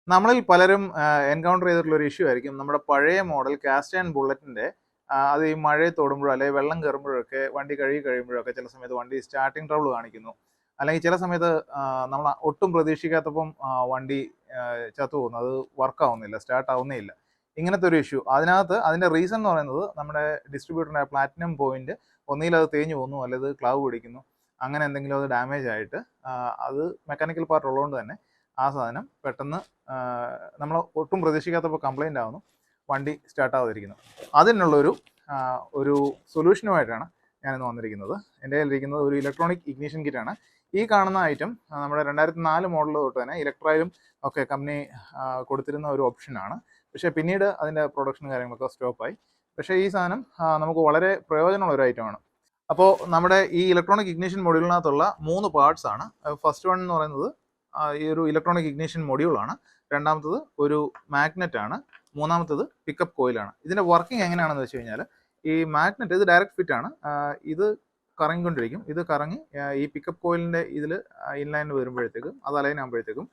നമ്മളിൽ പലരും എൻകൗണ്ടർ ചെയ്തിട്ടുള്ള ഒരു ഇഷ്യൂ ആയിരിക്കും നമ്മുടെ പഴയ മോഡൽ കാസ്റ്റ് ആൻഡ് ബുള്ളറ്റിന്റെ അത് ഈ മഴയത്ത് ഓടുമ്പോഴോ അല്ലെങ്കിൽ വെള്ളം കയറുമ്പോഴൊക്കെ വണ്ടി കഴുകി കഴിയുമ്പോഴൊക്കെ ചില സമയത്ത് വണ്ടി സ്റ്റാർട്ടിങ് ട്രബിൾ കാണിക്കുന്നു. അല്ലെങ്കിൽ ചില സമയത്ത് നമ്മൾ ഒട്ടും പ്രതീക്ഷിക്കാത്തപ്പം വണ്ടി ചത്തു പോകുന്നു, അത് വർക്ക് ആവുന്നില്ല, സ്റ്റാർട്ട് ആവുന്നേ ഇല്ല. ഇങ്ങനത്തെ ഒരു ഇഷ്യൂ അതിനകത്ത് അതിന്റെ റീസൺ എന്ന് പറയുന്നത് നമ്മുടെ ഡിസ്ട്രിബ്യൂട്ടറിന്റെ പ്ലാറ്റിനം പോയിന്റ് ഒന്നിൽ അത് തേഞ്ഞു പോകുന്നു, അല്ലെങ്കിൽ ക്ലവ് പിടിക്കുന്നു, അങ്ങനെ എന്തെങ്കിലും അത് ഡാമേജ് ആയിട്ട് അത് മെക്കാനിക്കൽ പാർട്ട് ഉള്ളതുകൊണ്ട് തന്നെ ആ സാധനം പെട്ടെന്ന് നമ്മൾ ഒട്ടും പ്രതീക്ഷിക്കാത്തപ്പോൾ കംപ്ലൈൻ്റ് ആവുന്നു, വണ്ടി സ്റ്റാർട്ട് ആവാതിരിക്കുന്നു. അതിനുള്ളൊരു ഒരു സൊല്യൂഷനുമായിട്ടാണ് ഞാനിന്ന് വന്നിരിക്കുന്നത്. എൻ്റെ കയ്യിലിരിക്കുന്നത് ഒരു ഇലക്ട്രോണിക് ഇഗ്നിഷൻ കിറ്റാണ്. ഈ കാണുന്ന ഐറ്റം നമ്മുടെ 2004 മോഡൽ തൊട്ട് തന്നെ ഇലക്ട്രയിലും ഒക്കെ കമ്പനി കൊടുത്തിരുന്ന ഒരു ഓപ്ഷനാണ്. പക്ഷേ പിന്നീട് അതിൻ്റെ പ്രൊഡക്ഷൻ കാര്യങ്ങളൊക്കെ സ്റ്റോപ്പായി. പക്ഷേ ഈ സാധനം നമുക്ക് വളരെ പ്രയോജനമുള്ള ഒരു ഐറ്റമാണ്. അപ്പോൾ നമ്മുടെ ഈ ഇലക്ട്രോണിക് ഇഗ്നിഷൻ മൊഡ്യൂളിനകത്തുള്ള 3 പാർട്സ് ആണ്. ഫസ്റ്റ് വൺ എന്ന് പറയുന്നത് ഈ ഒരു ഇലക്ട്രോണിക് ഇഗ്നിഷൻ മൊഡ്യൂളാണ്. രണ്ടാമത്തത് ഒരു മാഗ്നറ്റ് ആണ്. മൂന്നാമത്തത് പിക്കപ്പ് കോയിലാണ്. ഇതിൻ്റെ വർക്കിംഗ് എങ്ങനെയാണെന്ന് വെച്ച് കഴിഞ്ഞാൽ ഈ മാഗ്നറ്റ് ഇത് ഡയറക്റ്റ് ഫിറ്റ് ആണ്. ഇത് കറങ്ങിക്കൊണ്ടിരിക്കും. ഇത് കറങ്ങി ഈ പിക്കപ്പ് കോയിലിൻ്റെ ഇതിൽ ഇൻലൈനിൽ വരുമ്പോഴത്തേക്കും അത് അലൈൻ ആകുമ്പോഴത്തേക്കും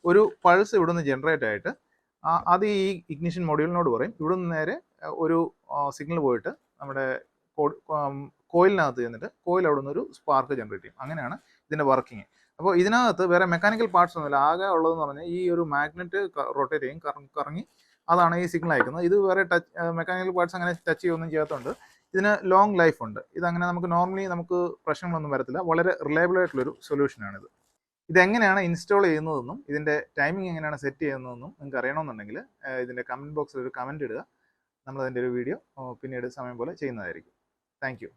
ഒരു പൾസ് ഇവിടുന്ന് ജനറേറ്റ് ആയിട്ട് അത് ഈ ഇഗ്നിഷൻ മൊഡ്യൂളിനോട് പറയും. ഇവിടുന്ന് നേരെ ഒരു സിഗ്നൽ പോയിട്ട് നമ്മുടെ കോയിലിനകത്ത് ചെന്നിട്ട് കോയിൽ അവിടെ നിന്ന് ഒരു സ്പാർക്ക് ജനറേറ്റ് ചെയ്യും. അങ്ങനെയാണ് ഇതിൻ്റെ വർക്കിംഗ്. അപ്പോൾ ഇതിനകത്ത് വേറെ മെക്കാനിക്കൽ പാർട്സ് ഒന്നുമില്ല. ആകെ ഉള്ളതെന്ന് പറഞ്ഞാൽ ഈ ഒരു മാഗ്നറ്റ് റൊട്ടേറ്റ് ചെയ്യും, കറങ്ങി അതാണ് ഈ സിഗ്നൽ അയക്കുന്നത്. ഇത് വേറെ മെക്കാനിക്കൽ പാർട്സ് അങ്ങനെ ടച്ച് ചെയ്യുകയൊന്നും ചെയ്യാത്തതുകൊണ്ട് ഇതിന് ലോങ് ലൈഫ് ഉണ്ട്. ഇതങ്ങനെ നമുക്ക് പ്രശ്നങ്ങളൊന്നും വരത്തില്ല. വളരെ റിലയബിൾ ആയിട്ടുള്ളൊരു സൊല്യൂഷനാണിത്. ഇതെങ്ങനെയാണ് ഇൻസ്റ്റാൾ ചെയ്യുന്നതെന്നും ഇതിൻ്റെ ടൈമിംഗ് എങ്ങനെയാണ് സെറ്റ് ചെയ്യുന്നതെന്നും നിങ്ങൾക്ക് അറിയണമെന്നുണ്ടെങ്കിൽ ഇതിൻ്റെ കമൻറ്റ് ബോക്സിൽ ഒരു കമൻറ്റ് ഇടുക. നമ്മളതിൻ്റെ ഒരു വീഡിയോ പിന്നീട് സമയം പോലെ ചെയ്യുന്നതായിരിക്കും. Thank you.